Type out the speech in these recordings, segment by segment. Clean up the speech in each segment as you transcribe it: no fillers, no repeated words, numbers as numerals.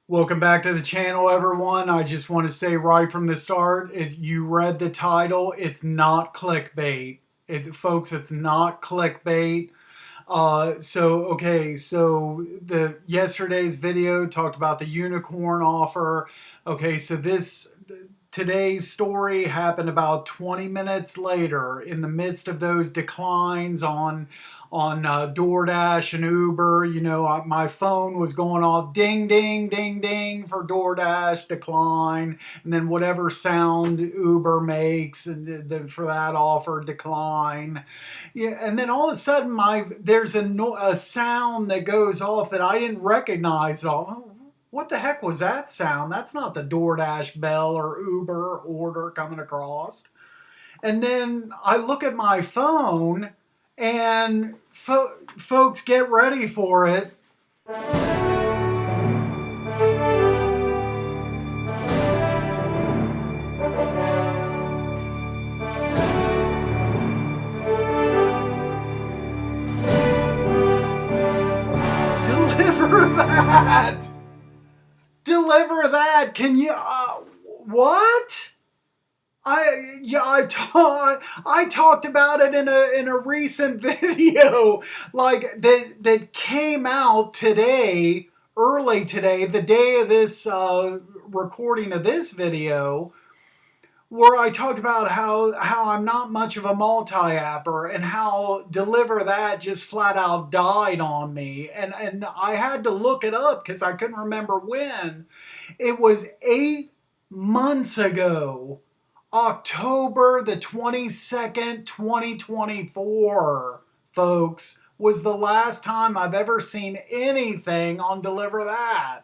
Welcome back to the channel, everyone. I just want to say right from the start, if you read the title, it's not clickbait. Folks, it's not clickbait. So the yesterday's video talked about the unicorn offer. Okay, so today's story happened about 20 minutes later in the midst of those declines on DoorDash and Uber. My phone was going off ding, ding, ding, ding for DoorDash decline, and then whatever sound Uber makes and for that offer decline. Yeah, and then all of a sudden, there's a sound that goes off that I didn't recognize at all. What the heck was that sound? That's not the DoorDash bell or Uber order coming across. And then I look at my phone, and folks, get ready for it. Deliver that! Deliver that! Can you? What? I talked about it in a recent video, like that came out today, early today, the day of this recording of this video, where I talked about how I'm not much of a multi-apper and how Deliver That just flat out died on me, and I had to look it up because I couldn't remember when. It was 8 months ago. October the 22nd, 2024, folks, was the last time I've ever seen anything on Deliver That.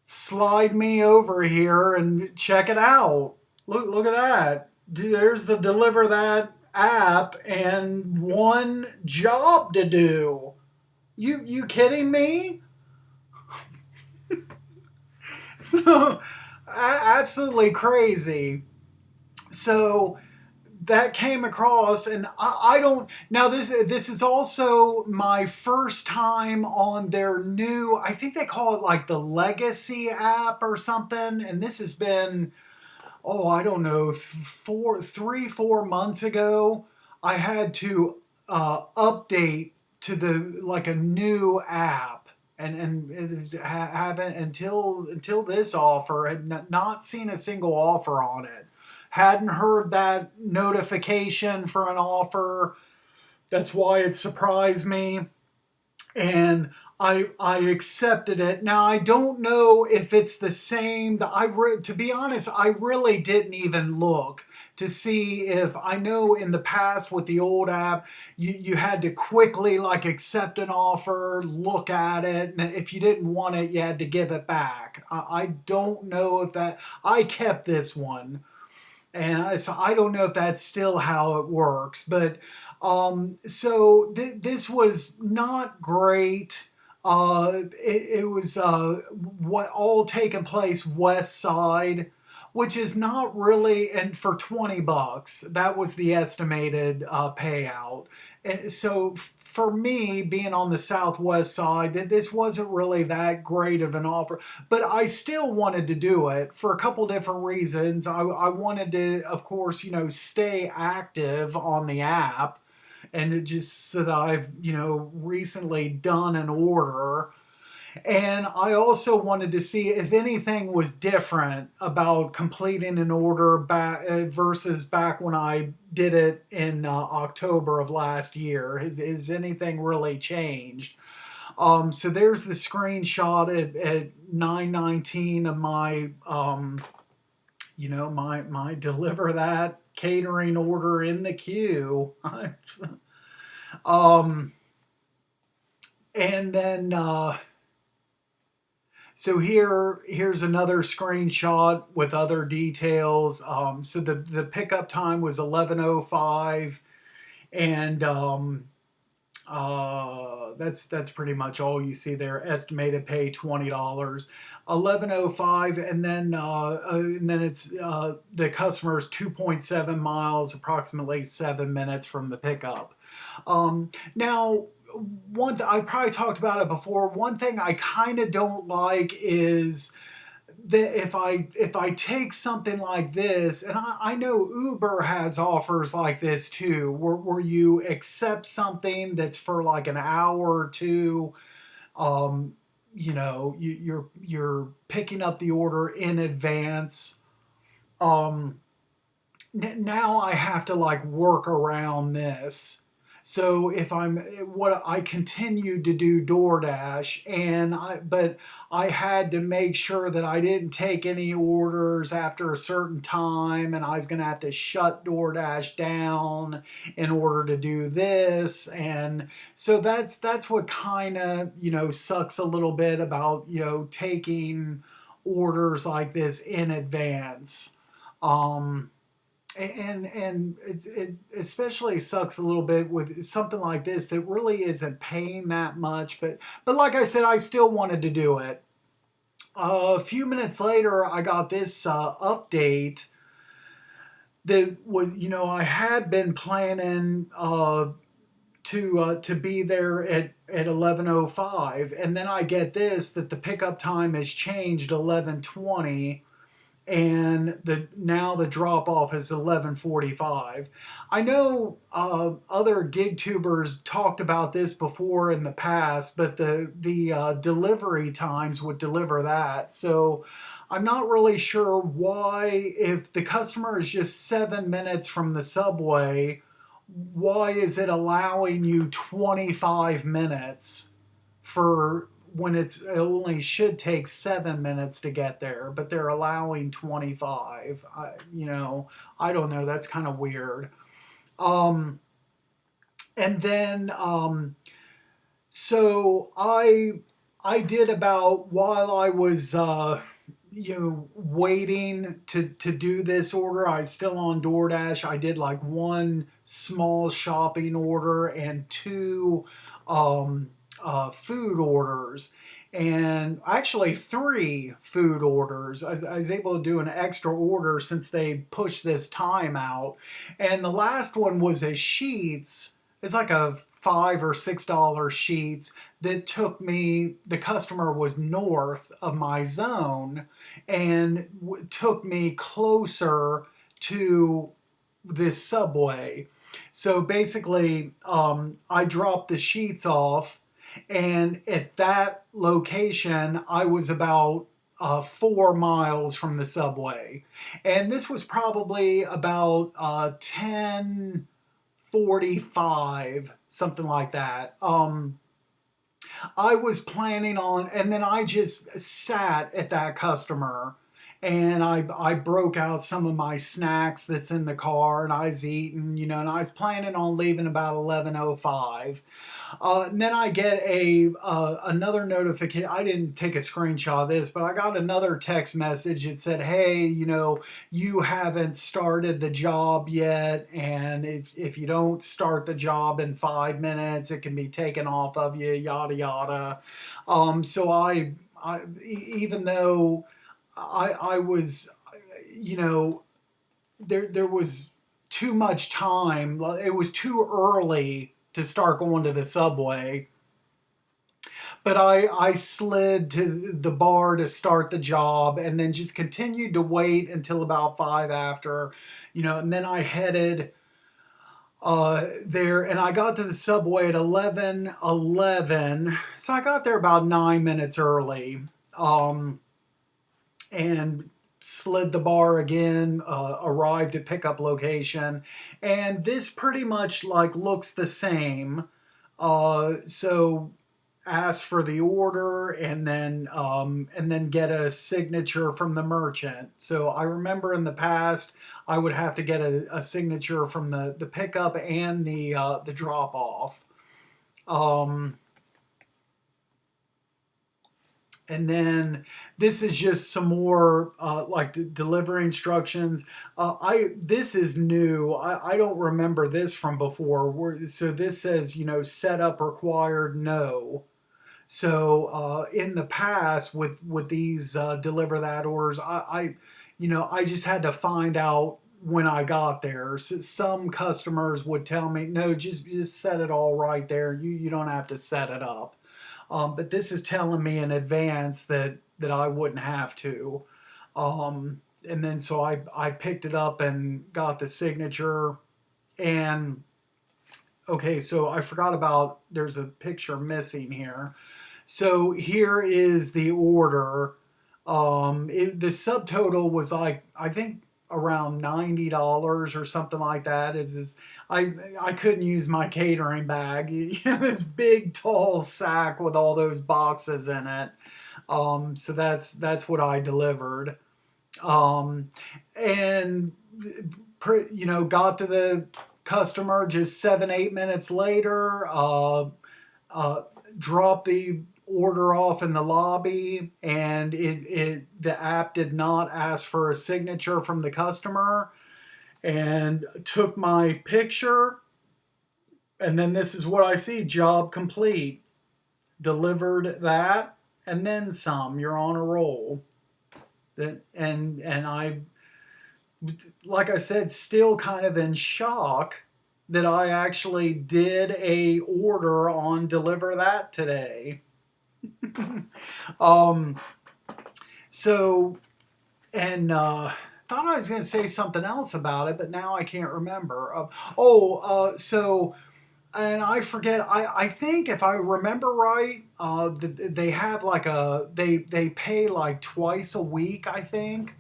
Slide me over here and check it out. Look at that. There's the Deliver That app and one job to do. You kidding me? So absolutely crazy. So that came across, and I don't now. This is also my first time on their new, I think they call it like the Legacy app or something, and this has been, oh, I don't know, 4 months ago. I had to update to the like a new app, and haven't until this offer, had not seen a single offer on it. Hadn't heard that notification for an offer. That's why it surprised me, and I accepted it. Now I don't know if it's the same. To be honest, I really didn't even look to see if, I know in the past with the old app, you had to quickly like accept an offer, look at it, and if you didn't want it, you had to give it back. I don't know if that. I kept this one, and so I don't know if that's still how it works, but this was not great. It was what all taking place west side, which is not really, and for $20, that was the estimated payout. And so for me, being on the southwest side, this wasn't really that great of an offer, but I still wanted to do it for a couple different reasons. I wanted to, of course, stay active on the app, and it just so that I've, recently done an order. And I also wanted to see if anything was different about completing an order back versus back when I did it in October of last year. Has anything really changed? So there's the screenshot at 9:19 of my, my Deliver That catering order in the queue. And then so here's another screenshot with other details. So the pickup time was 11:05, and that's pretty much all you see there. Estimated pay $20. 11:05, and then it's the customer's 2.7 miles, approximately 7 minutes from the pickup. Now, I probably talked about it before. One thing I kind of don't like is that if I take something like this, and I know Uber has offers like this too, where you accept something that's for like an hour or two. Um, you're picking up the order in advance. Um, Now I have to like work around this. So if I'm what I continued to do DoorDash, but I had to make sure that I didn't take any orders after a certain time, and I was going to have to shut DoorDash down in order to do this. And so that's what kind of, sucks a little bit about, taking orders like this in advance. Um, and it especially sucks a little bit with something like this that really isn't paying that much, but like I said, I still wanted to do it. A few minutes later, I got this update that was, I had been planning to be there at 11:05, and then I get this that the pickup time has changed 11:20, and the drop off is 11:45. I know other gig tubers talked about this before in the past, but the delivery times would deliver that. So I'm not really sure why, if the customer is just 7 minutes from the subway, why is it allowing you 25 minutes for when it only should take 7 minutes to get there, but they're allowing 25. I don't know. That's kind of weird. Um, and then so I did about while I was waiting to do this order. I was still on DoorDash. I did like one small shopping order and two food orders, and actually three food orders. I was able to do an extra order since they pushed this time out. And the last one was a sheets. It's like a $5 or $6 sheets that took me, the customer was north of my zone, and took me closer to this subway. So basically, I dropped the sheets off, and at that location, I was about 4 miles from the subway. And this was probably about 10:45, something like that. I was planning on, and then I just sat at that customer, and I broke out some of my snacks that's in the car, and I was eating, and I was planning on leaving about 11:05. And then I get another notification. I didn't take a screenshot of this, but I got another text message. It said, "Hey, you haven't started the job yet, and if you don't start the job in 5 minutes, it can be taken off of you." Yada yada. So even though I was, you know, there was too much time. It was too early to start going to the subway. But I slid to the bar to start the job, and then just continued to wait until about five after, and then I headed there, and I got to the subway at 11:11. So I got there about 9 minutes early. And slid the bar again, arrived at pickup location, and this pretty much like looks the same. So ask for the order, and then get a signature from the merchant. So I remember in the past I would have to get a signature from the pickup and the drop off. Um, And then this is just some more like delivery instructions. This is new. I don't remember this from before. So this says, setup required, no. So in the past with these deliver that orders, I just had to find out when I got there. So some customers would tell me, no, just set it all right there. You don't have to set it up. But this is telling me in advance that I wouldn't have to. And then so I picked it up and got the signature. And okay, so I forgot about, there's a picture missing here. So here is the order. The subtotal was like, I think around $90 or something like that. I couldn't use my catering bag. This big tall sack with all those boxes in it. So that's what I delivered. Um, and got to the customer just 7-8 minutes later. Uh, dropped the order off in the lobby, and the app did not ask for a signature from the customer, and took my picture, and then this is what I see: job complete, delivered that and then some, you're on a roll. And I, like I said, still kind of in shock that I actually did a order on Deliver That today. um, so, and thought I was going to say something else about it, but now I can't remember. So, and I forget. I think if I remember right, they have like they pay like twice a week, I think.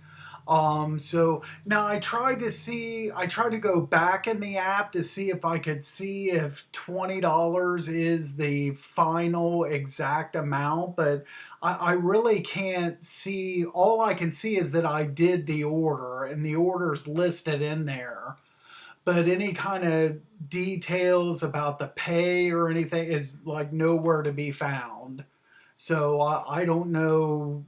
So now I tried to go back in the app to see if I could see if $20 is the final exact amount, but I really can't see. All I can see is that I did the order and the order's listed in there. But any kind of details about the pay or anything is like nowhere to be found. So I don't know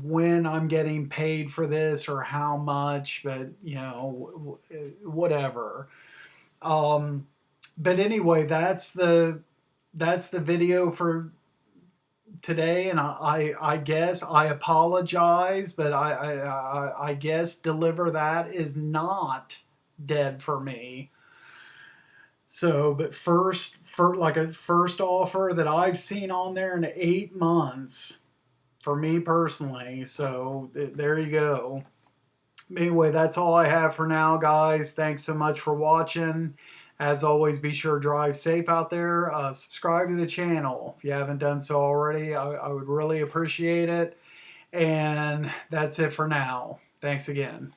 when I'm getting paid for this or how much, but whatever. Um, but anyway, that's the video for today, and I guess I apologize, but I guess Deliver That is not dead for me. So, but for like a first offer that I've seen on there in 8 months for me personally. So there you go. Anyway, that's all I have for now, guys. Thanks so much for watching. As always, be sure to drive safe out there. Subscribe to the channel if you haven't done so already. I would really appreciate it. And that's it for now. Thanks again.